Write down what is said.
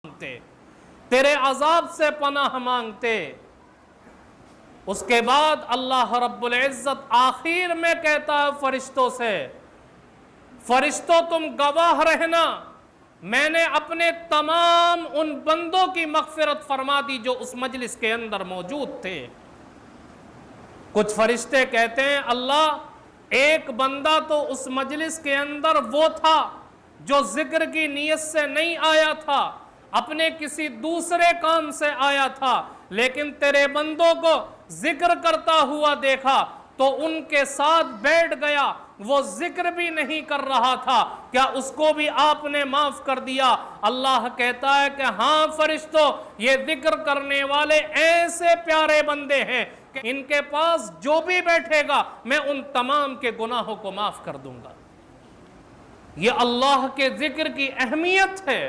مانگتے، تیرے عذاب سے پناہ مانگتے۔ اس کے بعد اللہ رب العزت آخر میں کہتا ہے فرشتوں سے، فرشتوں تم گواہ رہنا، میں نے اپنے تمام ان بندوں کی مغفرت فرما دی جو اس مجلس کے اندر موجود تھے۔ کچھ فرشتے کہتے ہیں اللہ ایک بندہ تو اس مجلس کے اندر وہ تھا جو ذکر کی نیت سے نہیں آیا تھا، اپنے کسی دوسرے کام سے آیا تھا، لیکن تیرے بندوں کو ذکر کرتا ہوا دیکھا تو ان کے ساتھ بیٹھ گیا، وہ ذکر بھی نہیں کر رہا تھا، کیا اس کو بھی آپ نے معاف کر دیا؟ اللہ کہتا ہے کہ ہاں فرشتوں، یہ ذکر کرنے والے ایسے پیارے بندے ہیں کہ ان کے پاس جو بھی بیٹھے گا میں ان تمام کے گناہوں کو معاف کر دوں گا۔ یہ اللہ کے ذکر کی اہمیت ہے۔